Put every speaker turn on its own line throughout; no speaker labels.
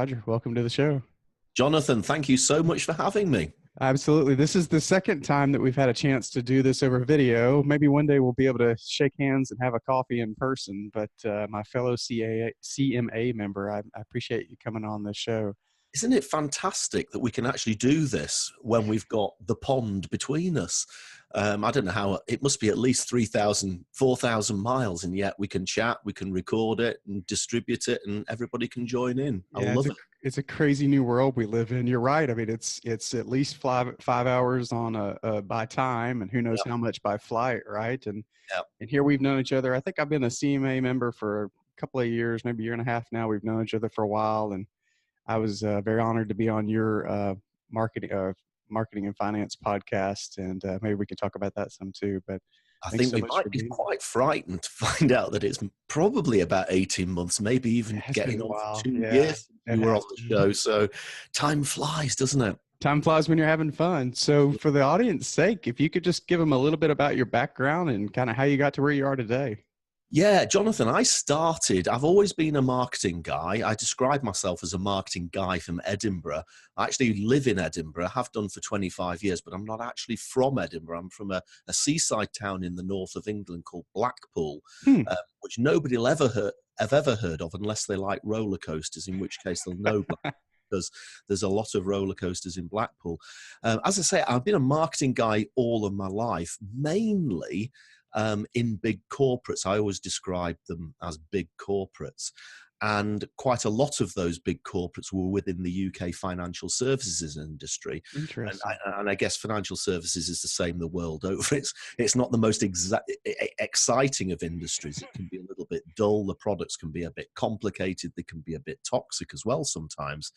Roger, welcome to the show.
Jonathan, thank you so much for having me.
Absolutely. This is the second time that we've had a chance to do this over video. Maybe one day we'll be able to shake hands and have a coffee in person, but my fellow CMA member, I appreciate you coming on this show.
Isn't it fantastic that we can actually do this when we've got the pond between us? I don't know how, it must be at least 3,000, 4,000 miles, and yet we can chat, we can record it and distribute it, and everybody can join in. I love it.
It's a crazy new world we live in. You're right. I mean, it's at least five hours on by time, and who knows how much by flight, right? And here we've known each other. I think I've been a CMA member for a couple of years, maybe a year and a half now. We've known each other for a while, and I was very honored to be on your marketing and finance podcast, and maybe we can talk about that some too. But
I think we might be quite frightened to find out that it's probably about 18 months, maybe even getting on for 2 years. You were on the show, so time flies, doesn't it?
Time flies when you're having fun. So for the audience's sake, if you could just give them a little bit about your background and kind of how you got to where you are today.
Yeah, Jonathan, I've always been a marketing guy. I describe myself as a marketing guy from Edinburgh. I actually live in Edinburgh, have done for 25 years, but I'm not actually from Edinburgh. I'm from a seaside town in the north of England called Blackpool, which nobody will ever heard of unless they like roller coasters, in which case they'll know because there's a lot of roller coasters in Blackpool. As I say, I've been a marketing guy all of my life, mainly in big corporates. I always describe them as big corporates. And quite a lot of those big corporates were within the UK financial services industry.
Interesting.
And I guess financial services is the same the world over. It's not the most exciting of industries. It can be a little bit dull. The products can be a bit complicated. They can be a bit toxic as well sometimes.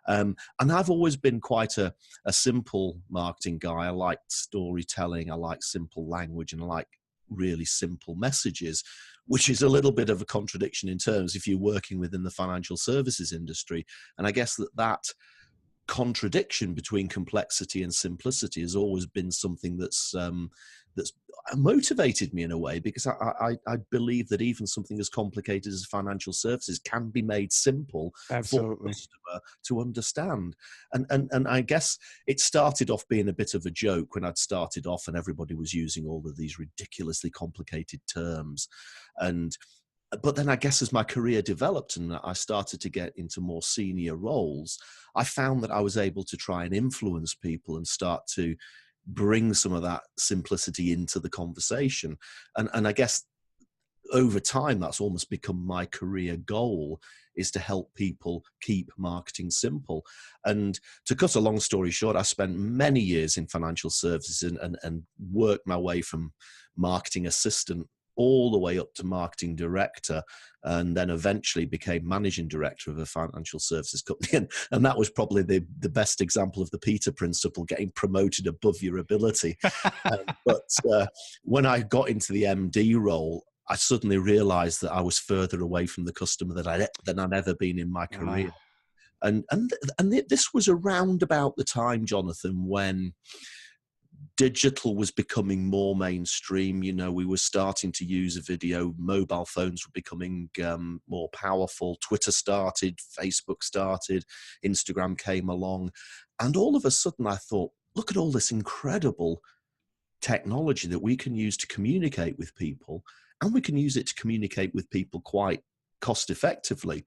And I've always been quite a simple marketing guy. I like storytelling. I like simple language, and I like really simple messages, which is a little bit of a contradiction in terms if you're working within the financial services industry. And I guess that contradiction between complexity and simplicity has always been something that's motivated me in a way, because I believe that even something as complicated as financial services can be made simple for the customer to understand. And I guess it started off being a bit of a joke when I'd started off and everybody was using all of these ridiculously complicated terms. But then I guess as my career developed and I started to get into more senior roles, I found that I was able to try and influence people and start to bring some of that simplicity into the conversation. And I guess over time, that's almost become my career goal, is to help people keep marketing simple. And to cut a long story short, I spent many years in financial services and worked my way from marketing assistant all the way up to marketing director, and then eventually became managing director of a financial services company. And that was probably the best example of the Peter Principle, getting promoted above your ability. But when I got into the MD role, I suddenly realized that I was further away from the customer than I'd ever been in my career. And this was around about the time, Jonathan, when digital was becoming more mainstream. You know, we were starting to use a video. Mobile phones were becoming more powerful. Twitter started, Facebook started, Instagram came along. And all of a sudden I thought, look at all this incredible technology that we can use to communicate with people, and we can use it to communicate with people quite cost effectively.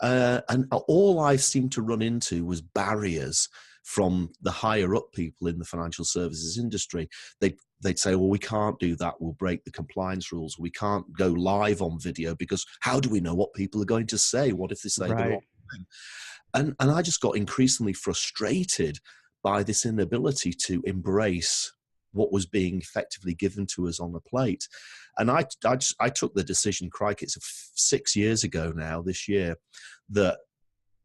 And all I seemed to run into was barriers from the higher up people in the financial services industry. They'd say, well, we can't do that. We'll break the compliance rules. We can't go live on video because how do we know what people are going to say? What if they say the wrong thing? And I just got increasingly frustrated by this inability to embrace what was being effectively given to us on the plate. And I took the decision, crikey, it's 6 years ago now, this year, that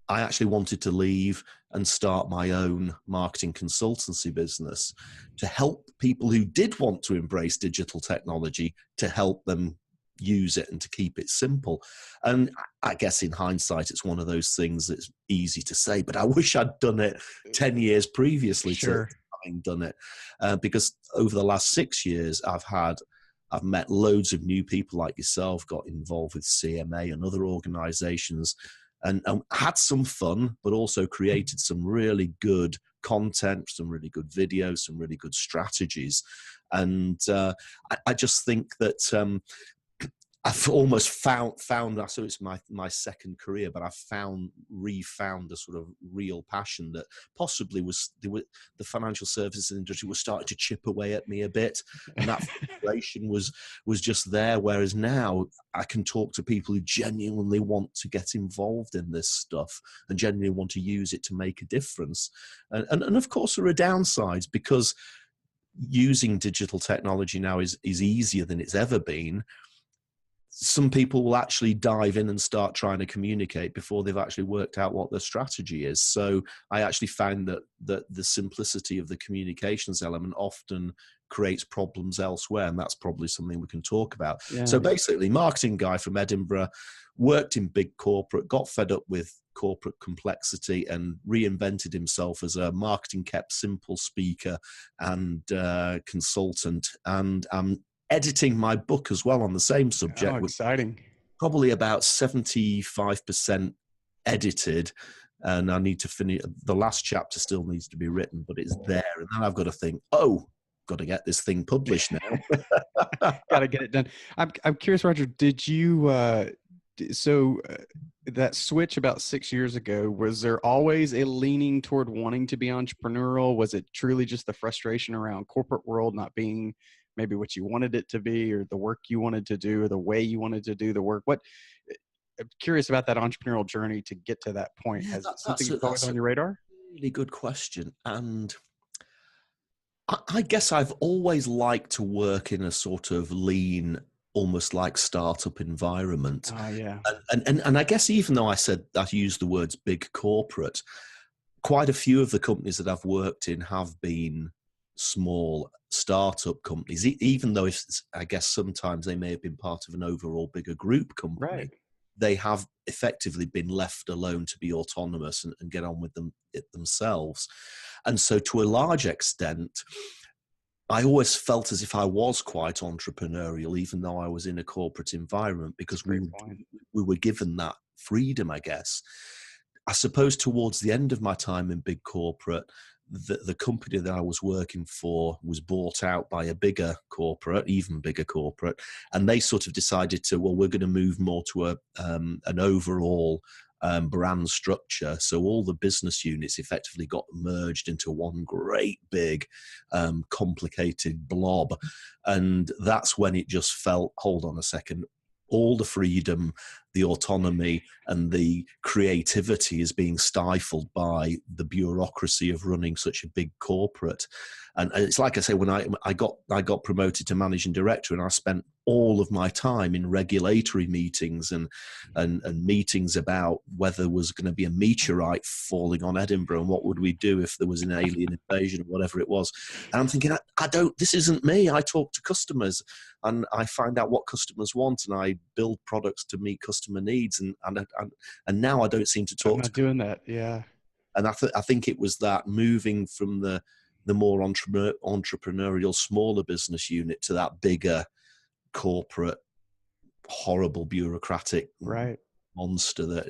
I actually wanted to leave and start my own marketing consultancy business to help people who did want to embrace digital technology, to help them use it and to keep it simple. And I guess in hindsight, it's one of those things that's easy to say, but I wish I'd done it 10 years previously to having done it. Because over the last 6 years, I've met loads of new people like yourself, got involved with CMA and other organizations, and had some fun, but also created some really good content, some really good videos, some really good strategies. And I just think that I've almost found. So it's my second career, but I've refound a sort of real passion that possibly the financial services industry was starting to chip away at me a bit, and that frustration was just there. Whereas now I can talk to people who genuinely want to get involved in this stuff and genuinely want to use it to make a difference. And of course there are downsides, because using digital technology now is easier than it's ever been. Some people will actually dive in and start trying to communicate before they've actually worked out what their strategy is. So I actually found that the simplicity of the communications element often creates problems elsewhere, and that's probably something we can talk about. Yeah. So basically, marketing guy from Edinburgh, worked in big corporate, got fed up with corporate complexity and reinvented himself as a marketing kept simple speaker and consultant, and editing my book as well on the same subject.
Oh, exciting.
Probably about 75% edited, and I need to finish. The last chapter still needs to be written, but it's there. And then I've got to think, got to get this thing published now.
Got to get it done. I'm curious, Roger, did you, that switch about 6 years ago, was there always a leaning toward wanting to be entrepreneurial? Was it truly just the frustration around corporate world not being maybe what you wanted it to be, or the work you wanted to do, or the way you wanted to do the work? I'm curious about that entrepreneurial journey to get to that point.
Yeah,
Has something that's always on your radar?
Really good question. And I guess I've always liked to work in a sort of lean, almost like startup environment.
Oh, yeah.
And I guess even though I used the words big corporate, quite a few of the companies that I've worked in have been small startup companies, even though I guess sometimes they may have been part of an overall bigger group company. Right. They have effectively been left alone to be autonomous and get on with it themselves. And so to a large extent, I always felt as if I was quite entrepreneurial, even though I was in a corporate environment, because we were given that freedom, I guess. I suppose towards the end of my time in big corporate, the company that I was working for was bought out by a even bigger corporate, and they sort of decided we're going to move more to an overall brand structure. So all the business units effectively got merged into one great big complicated blob, and that's when it just felt, hold on a second, all the freedom, the autonomy, and the creativity is being stifled by the bureaucracy of running such a big corporate. And it's like I say, when I got promoted to managing director, and I spent all of my time in regulatory meetings and meetings about whether there was going to be a meteorite falling on Edinburgh and what would we do if there was an alien invasion or whatever it was. And I'm thinking, this isn't me. I talk to customers and I find out what customers want, and I build products to meet customer needs. And now I don't seem to talk.
I'm not doing that. Yeah.
And I think it was that moving from the more entrepreneurial, smaller business unit to that bigger corporate, horrible bureaucratic monster that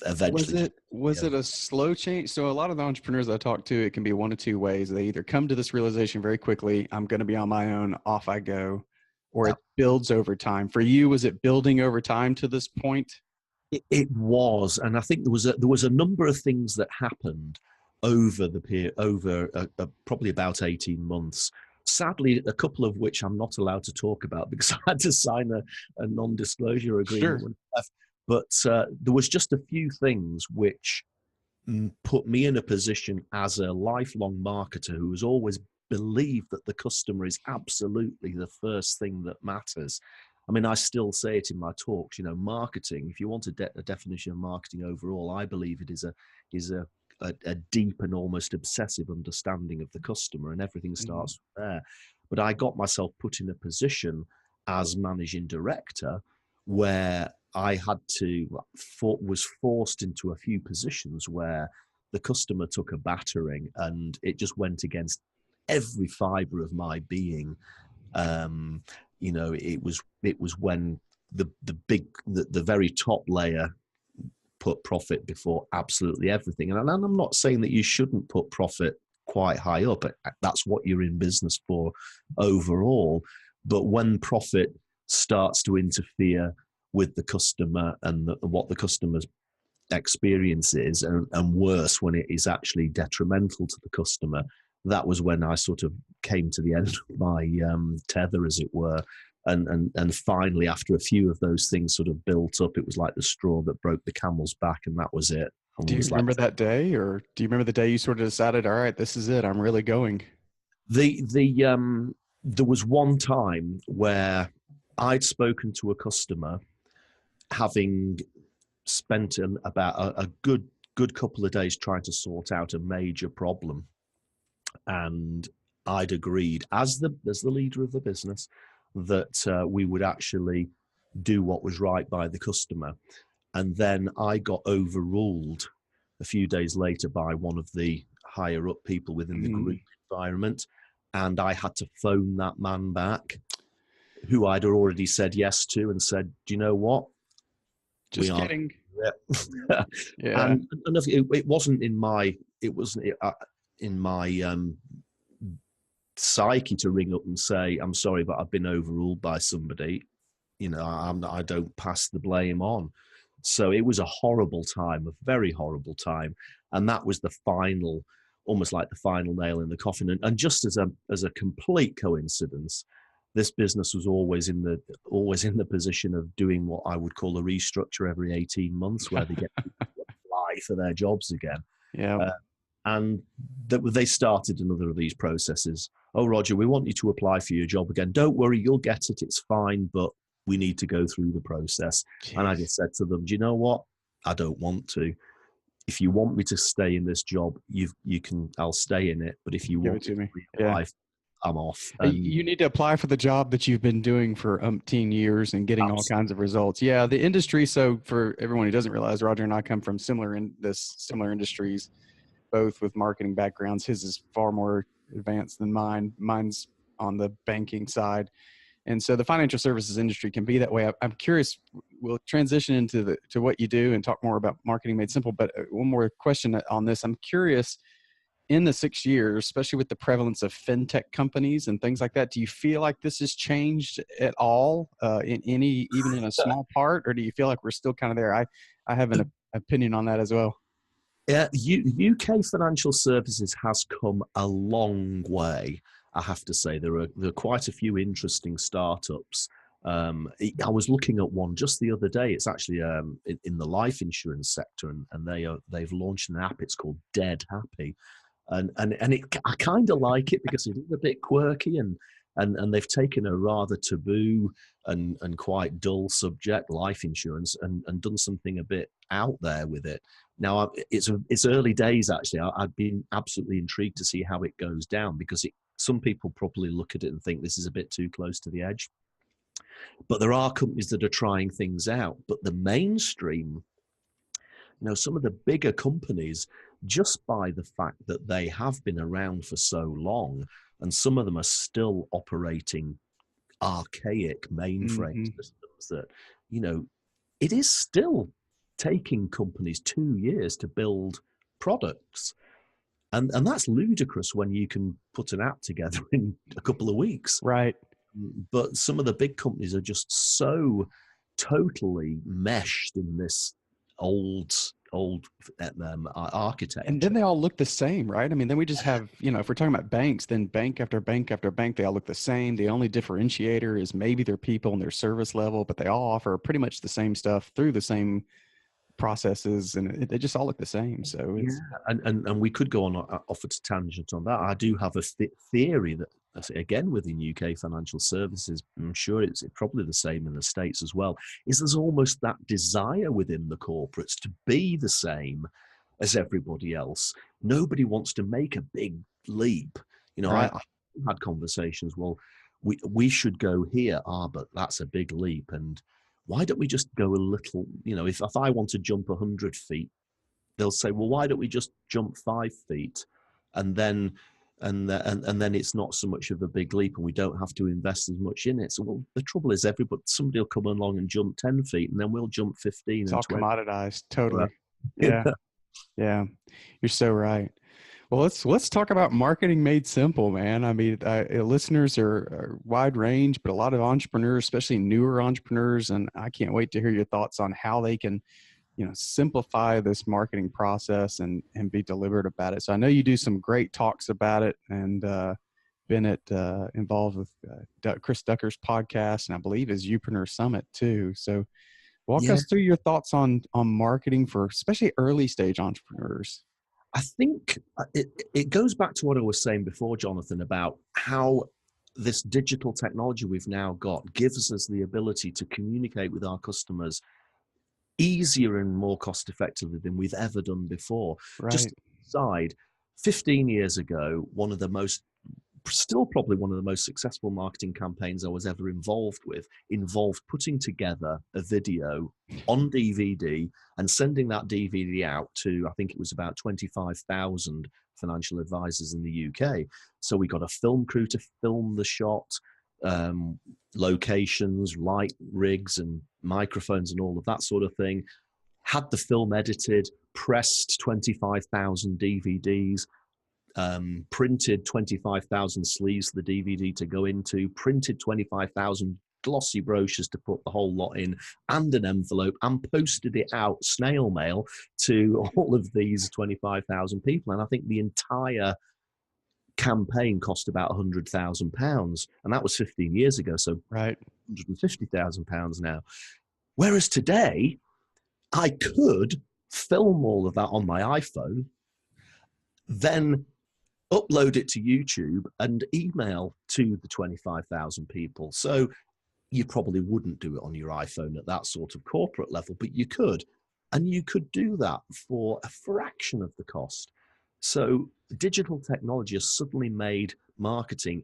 eventually.
Was it a slow change? So a lot of the entrepreneurs I talk to, it can be one of two ways. They either come to this realization very quickly, I'm going to be on my own, off I go, or it builds over time. For you, was it building over time to this point?
It was, and I think there was a number of things that happened over probably about 18 months. Sadly, a couple of which I'm not allowed to talk about because I had to sign a non-disclosure agreement. Sure. But there was just a few things which put me in a position as a lifelong marketer who has always believed that the customer is absolutely the first thing that matters. I mean, I still say it in my talks, marketing, if you want a definition of marketing overall, I believe it is a deep and almost obsessive understanding of the customer, and everything starts there. But I got myself put in a position as managing director where I was forced into a few positions where the customer took a battering, and it just went against every fiber of my being. It was when the very top layer put profit before absolutely everything. And I'm not saying that you shouldn't put profit quite high up. That's what you're in business for overall. But when profit starts to interfere with the customer and what the customer's experience is, and worse, when it is actually detrimental to the customer, that was when I sort of came to the end of my tether, as it were. And finally, after a few of those things sort of built up, it was like the straw that broke the camel's back, and that was it.
Do you remember that day, or do you remember the day you sort of decided, all right, this is it, I'm really going?
There was one time where I'd spoken to a customer, having spent about a good couple of days trying to sort out a major problem, and I'd agreed as the leader of the business that we would actually do what was right by the customer. And then I got overruled a few days later by one of the higher up people within the group environment. And I had to phone that man back, who I'd already said yes to, and said, do you know what?
Just kidding.
Yeah. And it wasn't in my, in my psyche to ring up and say, I'm sorry, but I've been overruled by somebody. I don't pass the blame on. So it was a horrible time, a very horrible time. And that was the final, almost like the final nail in the coffin. And just as a complete coincidence, this business was always in the position of doing what I would call a restructure every 18 months, where they get people to apply for their jobs again.
Yeah.
And they started another of these processes. Oh, Roger, we want you to apply for your job again. Don't worry, you'll get it. It's fine, but we need to go through the process. Jeez. And I just said to them, do you know what? I don't want to. If you want me to stay in this job, you can. I'll stay in it. But if you want
to me,
I'm off.
You need to apply for the job that you've been doing for umpteen years and getting all kinds of results. Yeah, the industry. So for everyone who doesn't realize, Roger and I come from similar industries, both with marketing backgrounds. His is far more advanced than mine. Mine's on the banking side. And so the financial services industry can be that way. I'm curious, we'll transition into what you do and talk more about marketing made simple. But one more question on this. I'm curious, in the 6 years, especially with the prevalence of fintech companies and things like that, do you feel like this has changed at all even in a small part, or do you feel like we're still kind of there? I have an opinion on that as well.
Yeah, UK financial services has come a long way. I have to say there are quite a few interesting startups. I was looking at one just the other day. It's actually in the life insurance sector, and they've launched an app. It's called Dead Happy, and I kind of like it because it is a bit quirky, and they've taken a rather taboo and quite dull subject, life insurance, and done something a bit out there with it. Now it's early days actually. I've been absolutely intrigued to see how it goes down, because some people probably look at it and think this is a bit too close to the edge. But there are companies that are trying things out. But the mainstream, some of the bigger companies, just by the fact that they have been around for so long, and some of them are still operating archaic mainframe systems that, it is still taking companies 2 years to build products. And that's ludicrous when you can put an app together in a couple of weeks.
Right.
But some of the big companies are just so totally meshed in this old architecture.
And then they all look the same, right? I mean, then we just have, if we're talking about banks, then bank after bank after bank, they all look the same. The only differentiator is maybe their people and their service level, but they all offer pretty much the same stuff through the same processes, and they just all look the same. So it's,
and we could go on off at a tangent on that. I do have a theory that, again, within UK financial services, I'm sure it's probably the same in the States as well, is there's almost that desire within the corporates to be the same as everybody else. Nobody wants to make a big leap. Right. I had conversations, well, we should go here, but that's a big leap, and why don't we just go a little, if I want to jump 100 feet, they'll say, well, why don't we just jump 5 feet? And then and then it's not so much of a big leap, and we don't have to invest as much in it. So, well, the trouble is, somebody will come along and jump 10 feet, and then we'll jump 15
It's
and
all
20.
commoditized. Totally. Yeah. Yeah. You're so right. Well, let's talk about marketing made simple, man. I mean, listeners are wide range, but a lot of entrepreneurs, especially newer entrepreneurs, and I can't wait to hear your thoughts on how they can, simplify this marketing process and be deliberate about it. So I know you do some great talks about it, and been involved with Chris Ducker's podcast, and I believe his Youpreneur Summit too. So walk us through your thoughts on marketing for especially early stage entrepreneurs.
I think it goes back to what I was saying before, Jonathan, about how this digital technology we've now got gives us the ability to communicate with our customers easier and more cost effectively than we've ever done before.
Right.
Just aside, 15 years ago, still probably one of the most successful marketing campaigns I was ever involved with, involved putting together a video on DVD and sending that DVD out to, I think it was about 25,000 financial advisors in the UK. So we got a film crew to film the shot, locations, light rigs and microphones and all of that sort of thing, had the film edited, pressed 25,000 DVDs, printed 25,000 sleeves for the DVD to go into, printed 25,000 glossy brochures to put the whole lot in, and an envelope, and posted it out snail mail to all of these 25,000 people. And I think the entire campaign cost about £100,000, and that was 15 years ago. So
right,
£150,000 now. Whereas today, I could film all of that on my iPhone, then upload it to YouTube and email to the 25,000 people. So you probably wouldn't do it on your iPhone at that sort of corporate level, but you could. And you could do that for a fraction of the cost. So digital technology has suddenly made marketing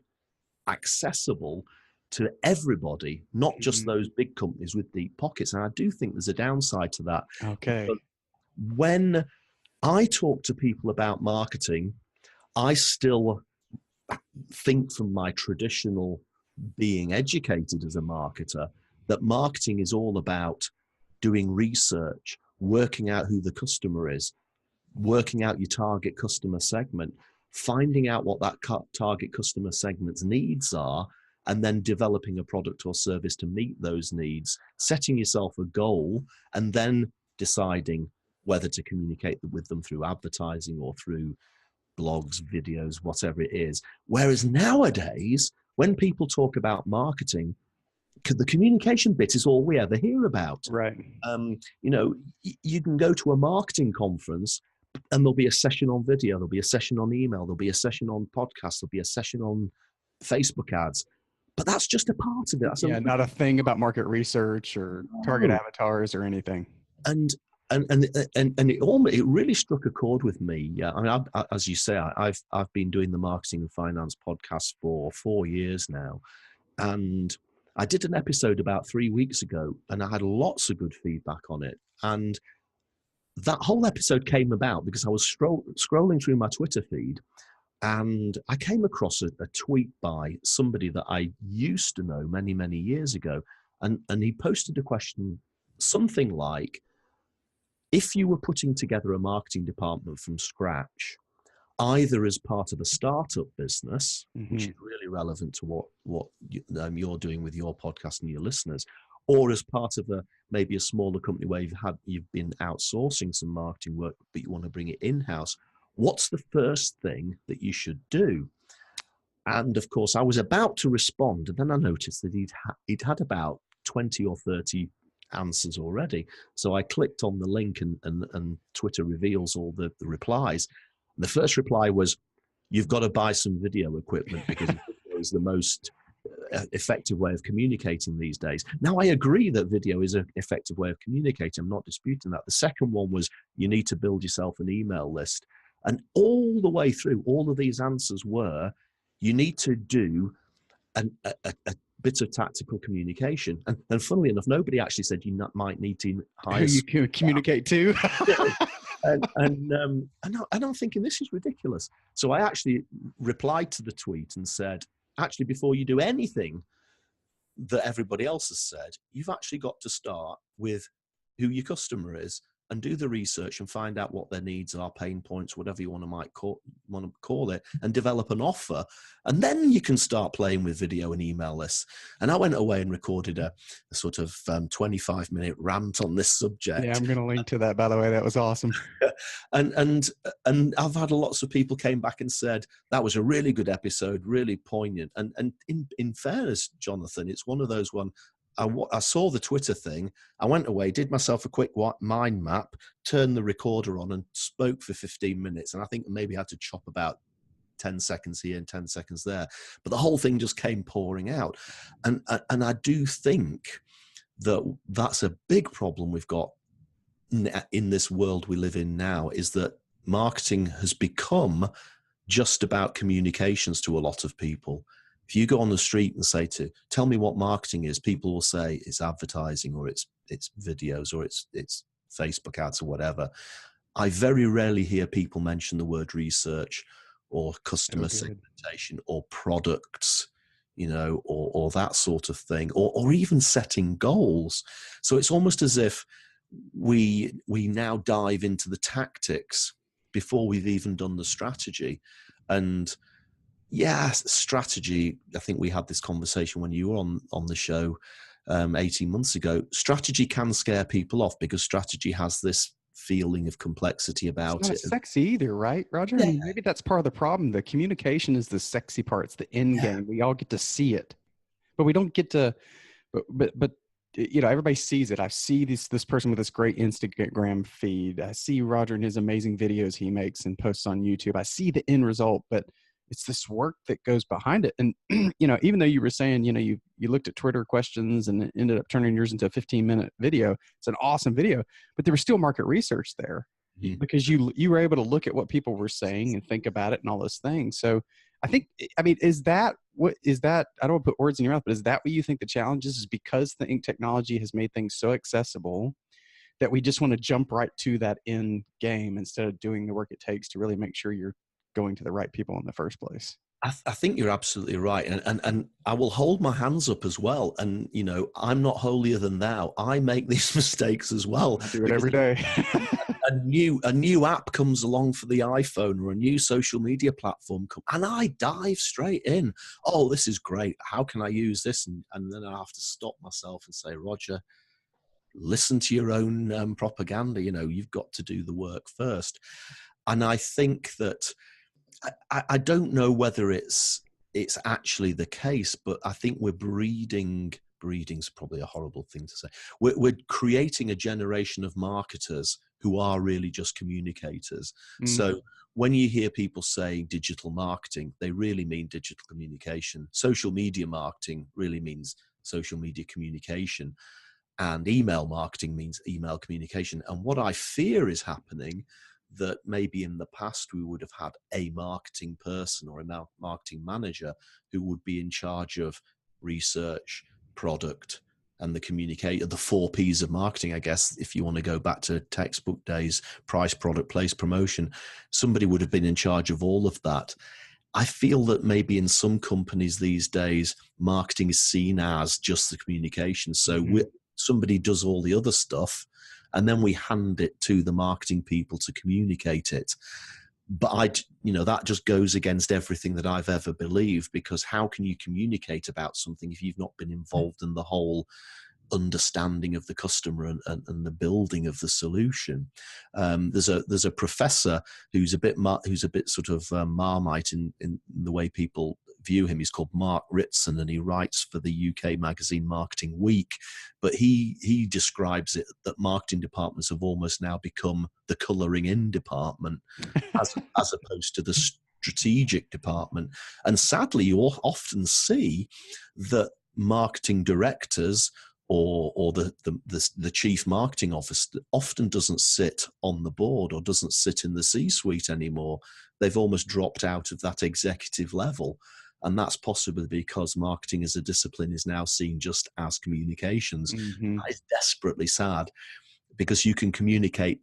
accessible to everybody, not just those big companies with deep pockets. And I do think there's a downside to that.
Okay.
But when I talk to people about marketing, I still think from my traditional being educated as a marketer that marketing is all about doing research, working out who the customer is, working out your target customer segment, finding out what that target customer segment's needs are, and then developing a product or service to meet those needs, setting yourself a goal, and then deciding whether to communicate with them through advertising or through blogs, videos, whatever it is. Whereas nowadays, when people talk about marketing, the communication bit is all we ever hear about.
Right.
You can go to a marketing conference and there'll be a session on video, there'll be a session on email, there'll be a session on podcast, there'll be a session on Facebook ads. But that's just a part of it. That's
not a thing about market research or target avatars or anything.
And it really struck a chord with me. Yeah, I mean, as you say, I've been doing the Marketing and Finance podcast for 4 years now, and I did an episode about 3 weeks ago, and I had lots of good feedback on it. And that whole episode came about because I was scrolling through my Twitter feed, and I came across a tweet by somebody that I used to know many, many years ago, and he posted a question, something like, if you were putting together a marketing department from scratch, either as part of a startup business, which is really relevant to what you're doing with your podcast and your listeners, or as part of maybe a smaller company where you've been outsourcing some marketing work, but you want to bring it in-house, what's the first thing that you should do? And of course, I was about to respond, and then I noticed that he'd had about 20 or 30 answers already. So I clicked on the link, and Twitter reveals all the replies. And the first reply was, you've got to buy some video equipment because video is the most effective way of communicating these days. Now, I agree that video is an effective way of communicating. I'm not disputing that. The second one was, you need to build yourself an email list. And all the way through, all of these answers were, you need to do a bit of tactical communication. And funnily enough, nobody actually said you might need to hire.
You can communicate too.
And I'm thinking, this is ridiculous. So I actually replied to the tweet and said, actually, before you do anything that everybody else has said, you've actually got to start with who your customer is and do the research and find out what their needs are, pain points, whatever you want to call it, and develop an offer. And then you can start playing with video and email lists. And I went away and recorded a sort of 25-minute rant on this subject.
Yeah, I'm going to link to that, by the way. That was awesome.
and I've had lots of people came back and said, that was a really good episode, really poignant. And in fairness, Jonathan, it's one of those one, I saw the Twitter thing. I went away, did myself a quick mind map, turned the recorder on and spoke for 15 minutes. And I think maybe I had to chop about 10 seconds here and 10 seconds there. But the whole thing just came pouring out. And I do think that that's a big problem we've got in this world we live in now, is that marketing has become just about communications to a lot of people. If you go on the street and say tell me what marketing is, people will say it's advertising or it's videos or it's Facebook ads or whatever. I very rarely hear people mention the word research or customer segmentation or products, or that sort of thing, or even setting goals. So it's almost as if we now dive into the tactics before we've even done the strategy. And yeah, strategy, I think we had this conversation when you were on the show 18 months ago. Strategy can scare people off because strategy has this feeling of complexity about it.
It's not sexy either, right, Roger? Yeah. I mean, maybe that's part of the problem. The communication is the sexy part. It's the end game. We all get to see it, but we don't get to, but everybody sees it. I see this person with this great Instagram feed. I see Roger and his amazing videos he makes and posts on YouTube. I see the end result, but it's this work that goes behind it. And, even though you were saying, you looked at Twitter questions and ended up turning yours into a 15-minute video, it's an awesome video, but there was still market research there because you were able to look at what people were saying and think about it and all those things. So I mean, is that, I don't want to put words in your mouth, but is that what you think the challenge is because the ink technology has made things so accessible that we just want to jump right to that end game instead of doing the work it takes to really make sure you're going to the right people in the first place?
I think you're absolutely right. And I will hold my hands up as well. And, I'm not holier than thou. I make these mistakes as well.
I do it every day.
a new app comes along for the iPhone or a new social media platform, and I dive straight in. Oh, this is great. How can I use this? And then I have to stop myself and say, Roger, listen to your own propaganda. You've got to do the work first. And I think that I don't know whether it's actually the case, but I think we're breeding's probably a horrible thing to say. We're creating a generation of marketers who are really just communicators. So when you hear people saying digital marketing, they really mean digital communication. Social media marketing really means social media communication. And email marketing means email communication. And what I fear is happening, that maybe in the past we would have had a marketing person or a marketing manager who would be in charge of research, product, and the 4 Ps of marketing, I guess, if you want to go back to textbook days: price, product, place, promotion. Somebody would have been in charge of all of that. I feel that maybe in some companies these days, marketing is seen as just the communication. So somebody does all the other stuff, and then we hand it to the marketing people to communicate it. But that just goes against everything that I've ever believed, because how can you communicate about something if you've not been involved in the whole understanding of the customer and the building of the solution? There's a professor who's a bit sort of Marmite in the way people view him. He's called Mark Ritson, and he writes for the UK magazine Marketing Week. But he describes it that marketing departments have almost now become the colouring in department as opposed to the strategic department. And sadly, you often see that marketing directors or the chief marketing officer often doesn't sit on the board or doesn't sit in the C-suite anymore. They've almost dropped out of that executive level. And that's possibly because marketing as a discipline is now seen just as communications. That is desperately sad, because you can communicate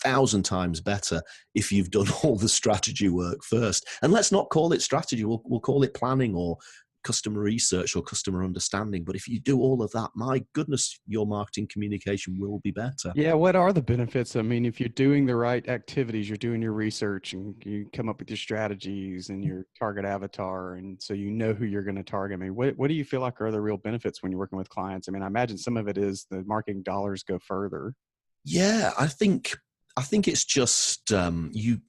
1,000 times better if you've done all the strategy work first. And let's not call it strategy. We'll call it planning or customer research or customer understanding. But if you do all of that, my goodness, your marketing communication will be better.
Yeah. What are the benefits? I mean, if you're doing the right activities, you're doing your research and you come up with your strategies and your target avatar. And so you know who you're going to target. I mean, what do you feel like are the real benefits when you're working with clients? I mean, I imagine some of it is the marketing dollars go further.
Yeah, I think it's just you,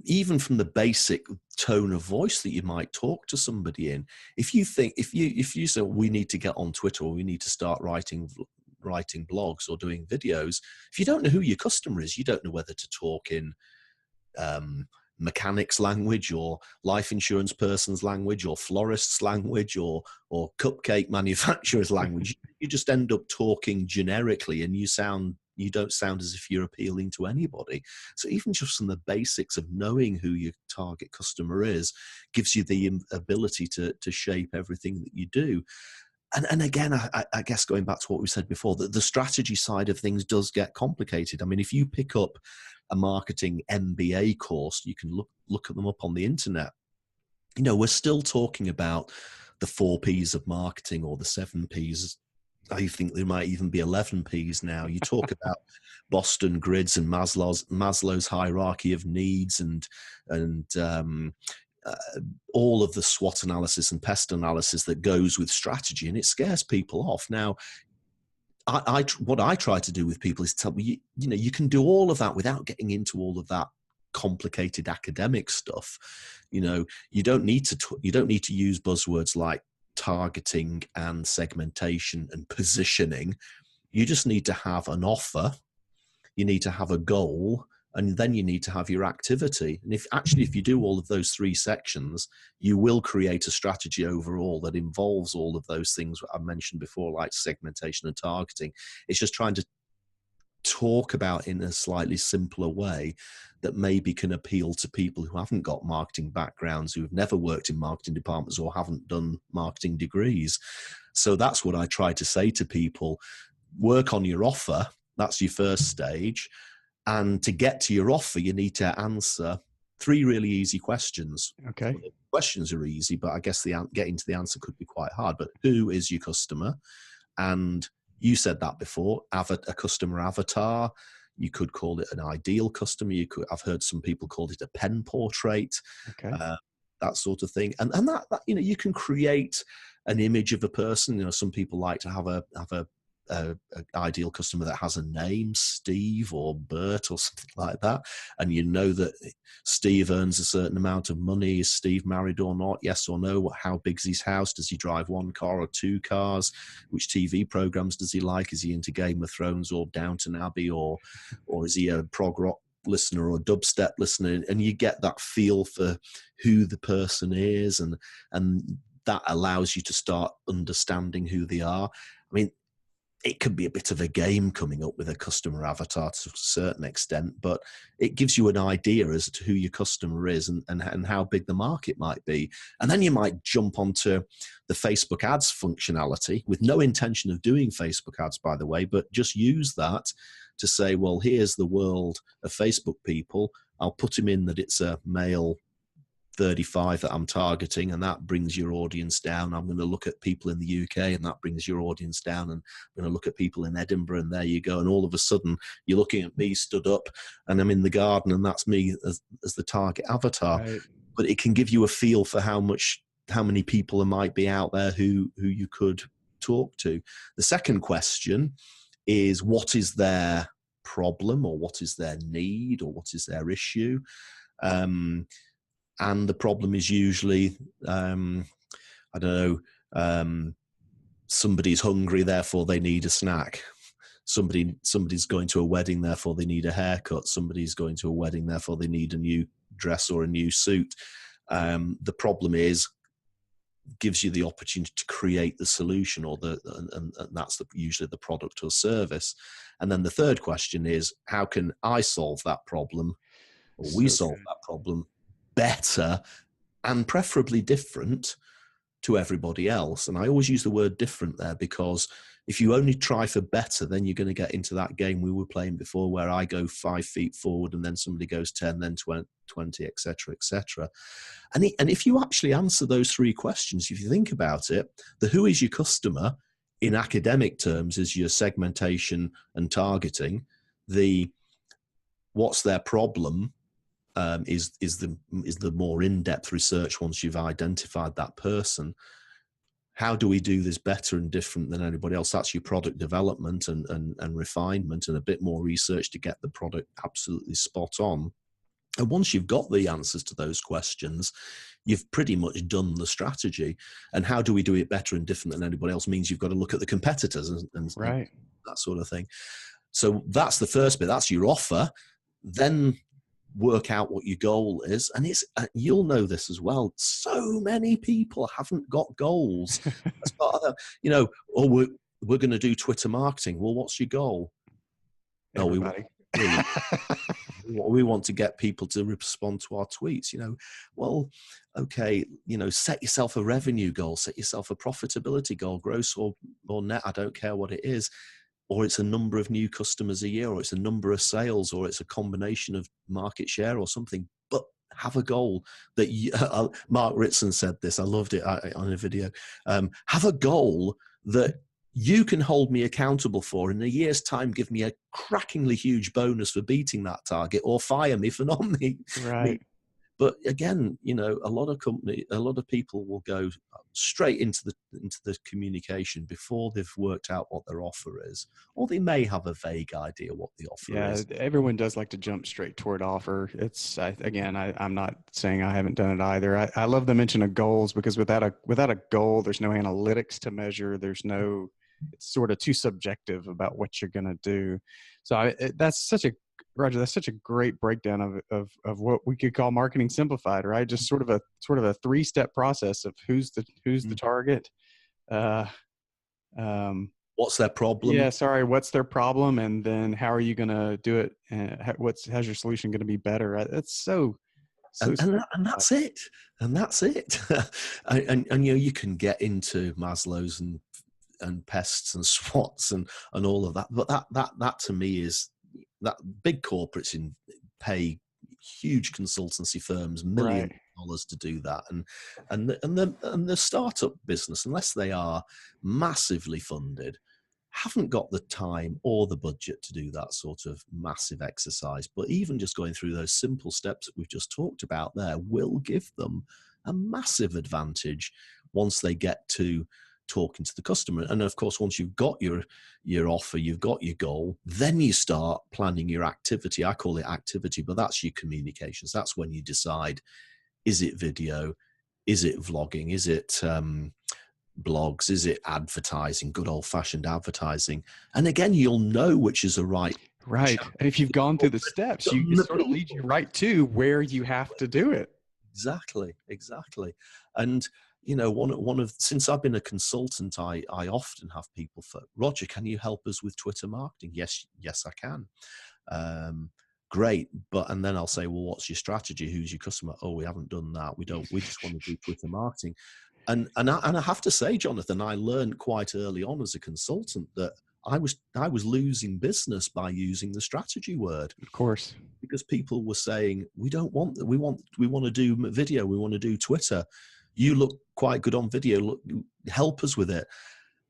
even from the basic tone of voice that you might talk to somebody in. If you say we need to get on Twitter or we need to start writing blogs or doing videos, if you don't know who your customer is, you don't know whether to talk in mechanics language or life insurance person's language or florist's language or cupcake manufacturer's language. You just end up talking generically, and you don't sound as if you're appealing to anybody. So even just from the basics of knowing who your target customer is gives you the ability to shape everything that you do. And again, I guess going back to what we said before, that the strategy side of things does get complicated. I mean, if you pick up a marketing MBA course, you can look at them up on the internet. You know, we're still talking about the 4 Ps of marketing or the 7 Ps. I think there might even be 11 Ps now. You talk about Boston grids and Maslow's hierarchy of needs and all of the SWOT analysis and pest analysis that goes with strategy, and it scares people off. Now, what I try to do with people is tell me, you know, you can do all of that without getting into all of that complicated academic stuff. You know, you don't need to use buzzwords like targeting and segmentation and positioning. You just need to have an offer. You need to have a goal, and then you need to have your activity. And if you do all of those 3 sections, you will create a strategy overall that involves all of those things I mentioned before, like segmentation and targeting. It's just trying to talk about in a slightly simpler way that maybe can appeal to people who haven't got marketing backgrounds, who have never worked in marketing departments or haven't done marketing degrees. So that's what I try to say to people. Work on your offer. That's your first stage. And to get to your offer, you need to answer 3 really easy questions.
Okay.
Well, the questions are easy, but I guess getting to the answer could be quite hard. But who is your customer? And you said that before, a customer avatar. You could call it an ideal customer. I've heard some people call it a pen portrait,
Okay.
that sort of thing. And that, you know, you can create an image of a person. You know, some people like to have a ideal customer that has a name, Steve or Bert or something like that, and you know that Steve earns a certain amount of money. Is Steve married or not? Yes or no? How big's his house? Does he drive 1 car or 2 cars? Which TV programs does he like? Is he into Game of Thrones or Downton Abbey, or is he a prog rock listener or dubstep listener? And you get that feel for who the person is, and that allows you to start understanding who they are. I mean, it could be a bit of a game coming up with a customer avatar to a certain extent, but it gives you an idea as to who your customer is and how big the market might be. And then you might jump onto the Facebook ads functionality with no intention of doing Facebook ads, by the way, but just use that to say, well, here's the world of Facebook people. I'll put him in that it's a male 35 that I'm targeting, and that brings your audience down. I'm going to look at people in the UK, and that brings your audience down. And I'm going to look at people in Edinburgh, and there you go. And all of a sudden, you're looking at me stood up, and I'm in the garden, and that's me as the target avatar.
Right.
But it can give you a feel for how many people there might be out there who you could talk to. The second question is, what is their problem, or what is their need, or what is their issue? And the problem is usually, somebody's hungry, therefore they need a snack. Somebody's going to a wedding, therefore they need a haircut. Somebody's going to a wedding, therefore they need a new dress or a new suit. The problem gives you the opportunity to create the solution, and that's usually the product or service. And then the third question is, how can I solve that problem, or we solve that problem better and preferably different to everybody else. And I always use the word different there, because if you only try for better, then you're going to get into that game we were playing before, where I go 5 feet forward and then somebody goes 10, then 20, etc., etc. And if you actually answer those 3 questions, if you think about it, the who is your customer in academic terms is your segmentation and targeting. The what's their problem is the more in-depth research once you've identified that person. How do we do this better and different than anybody else? That's your product development and refinement, and a bit more research to get the product absolutely spot on. And once you've got the answers to those questions, you've pretty much done the strategy. And how do we do it better and different than anybody else means you've got to look at the competitors and that sort of thing. So that's the first bit. That's your offer. Then work out what your goal is. And it's you'll know this as well. So many people haven't got goals as part of that. You know, oh, we're going to do Twitter marketing. Well, what's your goal?
Everybody.
No, we want to get people to respond to our tweets. You know, well, okay, you know, set yourself a revenue goal, set yourself a profitability goal, gross or net, I don't care what it is. Or it's a number of new customers a year, or it's a number of sales, or it's a combination of market share or something. But have a goal that you, Mark Ritson said this, I loved it on a video. Have a goal that you can hold me accountable for. In a year's time, give me a crackingly huge bonus for beating that target, or fire me for not meeting.
Right.
But again, you know, a lot of people will go straight into the communication before they've worked out what their offer is, or they may have a vague idea what the offer is.
Yeah, everyone does like to jump straight toward offer. I'm not saying I haven't done it either. I love the mention of goals, because without a goal, there's no analytics to measure. It's sort of too subjective about what you're going to do. So Roger, that's such a great breakdown of what we could call marketing simplified, right? Just sort of a 3-step process of who's the target,
what's their problem?
Yeah, sorry, what's their problem, and then how are you going to do it? How's your solution going to be better? That's so
and that's it, and that's it. and you know, you can get into Maslow's and pests and SWOTs and all of that, but that to me is that big corporates pay huge consultancy firms millions of dollars to do that, and the startup business, unless they are massively funded, haven't got the time or the budget to do that sort of massive exercise. But even just going through those simple steps that we've just talked about there will give them a massive advantage once they get to talking to the customer. And of course, once you've got your offer, you've got your goal, then you start planning your activity. I call it activity, but that's your communications. That's when you decide, is it video? Is it vlogging? Is it blogs? Is it advertising, good old fashioned advertising? And again, you'll know which is the right.
And if you've gone through the steps, it sort of leads you right to where you have to do it.
Exactly. And you know, since I've been a consultant, I often have people for, Roger, can you help us with Twitter marketing? Yes, I can. Great. And then I'll say, well, what's your strategy? Who's your customer? Oh, we haven't done that. We just want to do Twitter marketing. And I have to say, Jonathan, I learned quite early on as a consultant that I was losing business by using the strategy word.
Of course.
Because people were saying, we want to do video. We want to do Twitter. You look quite good on video. Look, help us with it.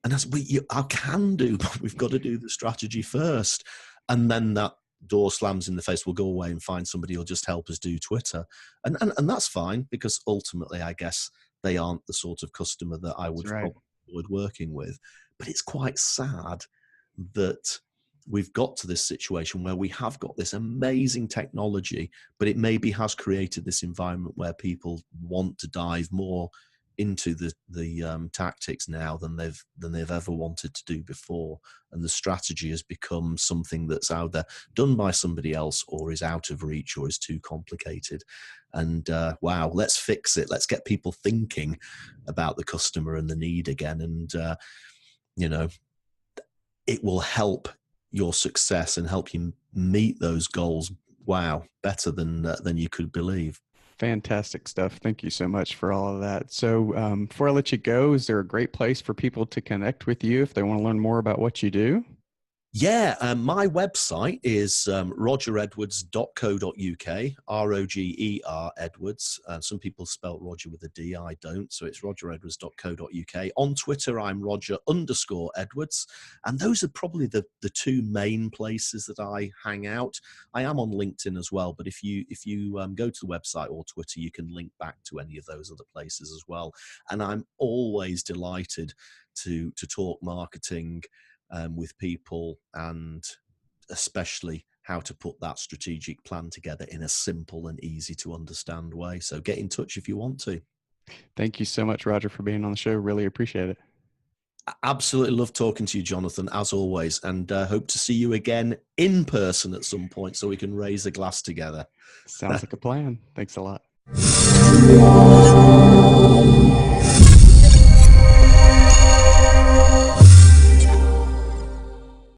And that's what I can do, but we've got to do the strategy first. And then that door slams in the face. We'll go away and find somebody who'll just help us do Twitter. And that's fine, because ultimately, I guess they aren't the sort of customer that I would probably avoid working with. But it's quite sad that we've got to this situation where we have got this amazing technology, but it maybe has created this environment where people want to dive more into the tactics now than they've ever wanted to do before, and the strategy has become something that's out there, done by somebody else, or is out of reach, or is too complicated. And wow, let's fix it. Let's get people thinking about the customer and the need again, and you know, it will help your success and help you meet those goals. Wow, better than you could believe.
Fantastic stuff. Thank you so much for all of that. So before I let you go, is there a great place for people to connect with you if they want to learn more about what you do?
Yeah, my website is rogeredwards.co.uk, Roger Edwards. Some people spell Roger with a D, I don't, so it's rogeredwards.co.uk. On Twitter, I'm Roger_Edwards, and those are probably the two main places that I hang out. I am on LinkedIn as well, but if you go to the website or Twitter, you can link back to any of those other places as well. And I'm always delighted to talk marketing with people, and especially how to put that strategic plan together in a simple and easy to understand way. So get in touch if you want to.
Thank you so much, Roger, for being on the show. Really appreciate it.
I absolutely love talking to you, Jonathan, as always, and hope to see you again in person at some point so we can raise a glass together.
Sounds like a plan. Thanks a lot.